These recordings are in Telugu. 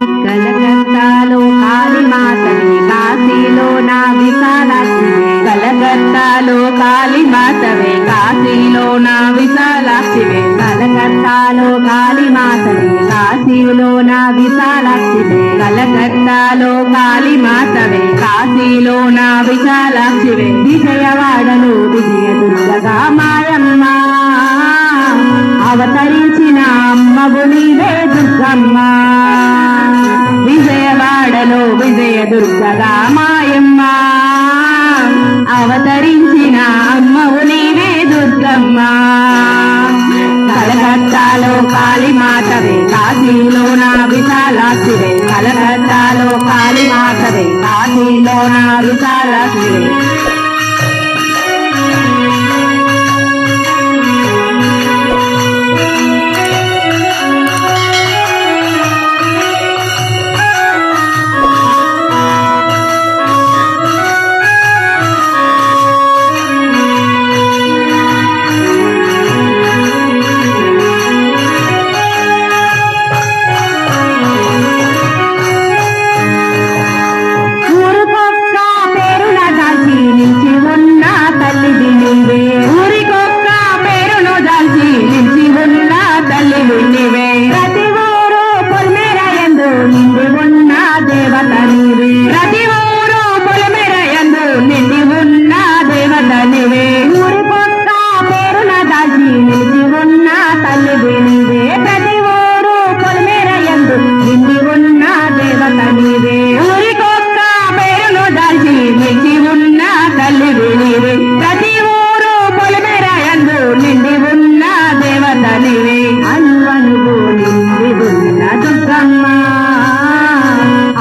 కలకత్తాలో కాళీమాతవే కాశీలో నా విశాలాక్షివే కలకత్తాలో కాళీమాతవే కాశీలో నా విశాలాక్షివే కలకత్తాలో కాళీమాతవే కాశీలో నా విశాలాక్షివే కలకత్తాలో కాళీమాతవే కాశీలో నా విశాలాక్షివే విజయవాడలో విజయ దుర్గగా మాయమ్మ అవతరించిన అమ్మవు నీవే దుర్గమ్మ విజయవాడలో విజయ దుర్గగా మాయమ్మ అవతరించిన అమ్మవు నీవే దుర్గమ్మ కలకత్తాలో కాళీమాతవే కాశీలో నా విశాలాక్షివే కలకత్తాలో కాళీమాతవే కాశీలో నా విశాలాక్షివే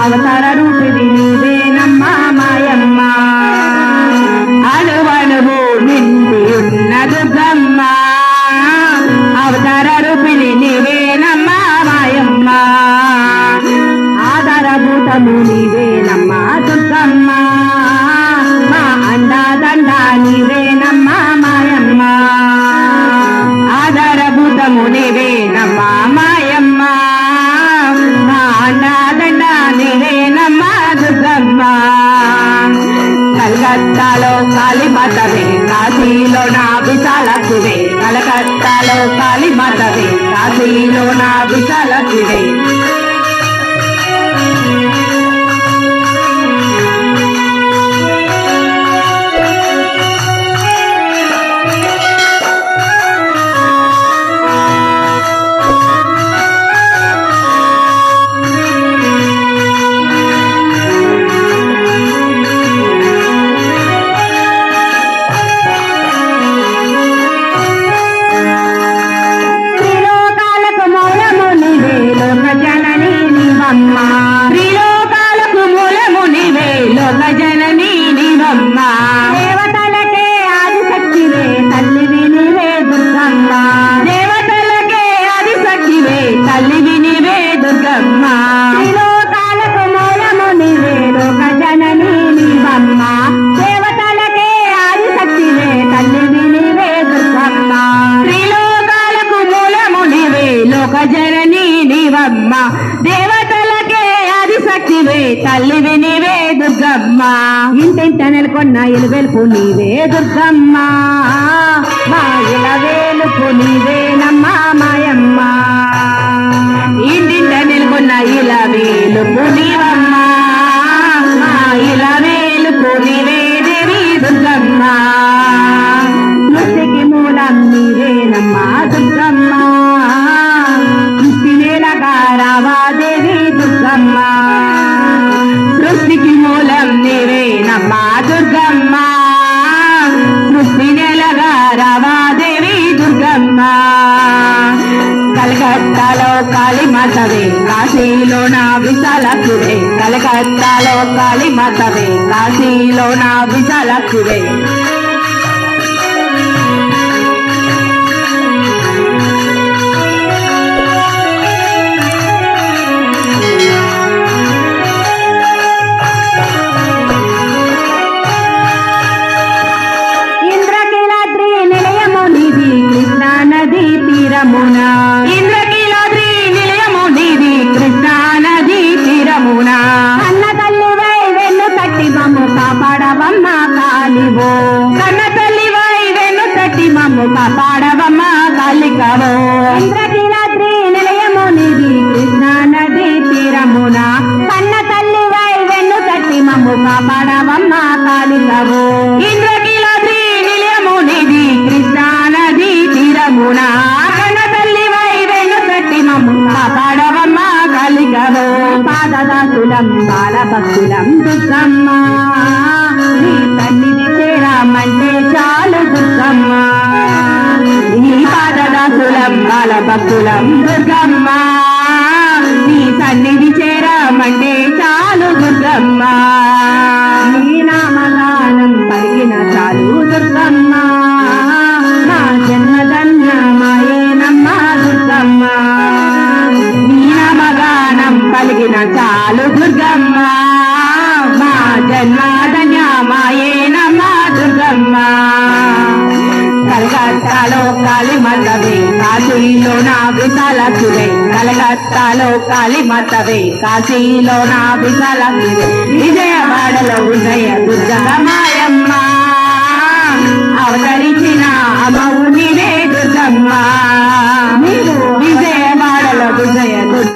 అవతార రూపిణి నీవేనమ్మ మాయమ్మ అణువణువు నిండి ఉన్న దుర్గమ్మ అవతార రూపిణి నీవేనమ్మ మాయమ్మ ఆధారభూతము నీవేనమ్మ దుర్గమ్మ మా అండాదండ నీవేనమ్మ మాయమ్మ ఆధారభూతము నీవేనమ్మ మాయమ్మ కలకత్తాలో కాళీమాతవే కాశీలో నా విశాలాక్షివే కలకత్తాలో కాళీమాతవే కాశీలో నా విశాలాక్షివే త్రిలోకాలకు మూలము నీవే లోక జననీ నీవమ్మ దేవతలకే ఆదిశక్తివే తల్లివి నీవే దుర్గమ్మ దేవతలకే ఆదిశక్తివే తల్లివి నీవే దుర్గమ్మ త్రిలోకాలకు మూలము నీవే లోక జననీ నీవమ్మ దేవతలకే ఆదిశక్తివే తల్లివి నీవే దుర్గమ్మ త్రిలోకాలకు మూలము నీవే లోక జననీ నీవమ్మ దేవతలకే ఆదిశక్తివే తల్లివి నీవే దుర్గమ్మ ఇంటింట నెలకొన్న ఇలవేల్పు నీవే దుర్గమ్మ మా ఇలవేలుపు నీవేనమ్మ మాయమ్మ ఇంటింట నెలకొన్న ఇలవేలుపు నీవమ్మ మా ఇలవేలుపు నీవే దేవి దుర్గమ్మ సృష్టికి మూలం నీవేనమ్మ దుర్గమ్మ రావాదేవి దుర్గమ్మ సృష్టికి మూలం నీవేనమ్మ దుర్గమ్మ సృష్టి నెలగా రావాదేవి దుర్గమ్మ కలకత్తాలో కాళీమాతవే కాశీలో నా విశాలాక్షివే కలకత్తాలో కాళీమాతవే కాశీలో నా విశాలాక్షివే ఇంద్రకీలాద్రి నిలయము నీది కృష్ణా నది పాదదాసులం బాలభక్తులం దుర్గమ్మ నీ సన్నిధి చేరామంటే చాలు దుర్గమ్మ నీ పాదదాసులం బాలభక్తులం దుర్గమ్మ నీ సన్నిధి చేరామంటే చాలు దుర్గమ్మ నీ నామగానం పలికిన చాలు దుర్గమ్మ మా జన్మధన్యమాయేనమ్మ దుర్గమ్మ నీ నామగానం పలికిన చాలు దుర్గమ్మ మా జన్మధన్యమాయేనమ్మ దుర్గమ్మ కలకత్తాలో కాళీమాతవే కాశీలో నా విశాలకువే కలకత్తాలో కాళీమాతవే కాశీలో నా విశాలకువే విజయవాడలో ఉదయ దుర్గమాయమ్మ అవతరించిన అమ్మ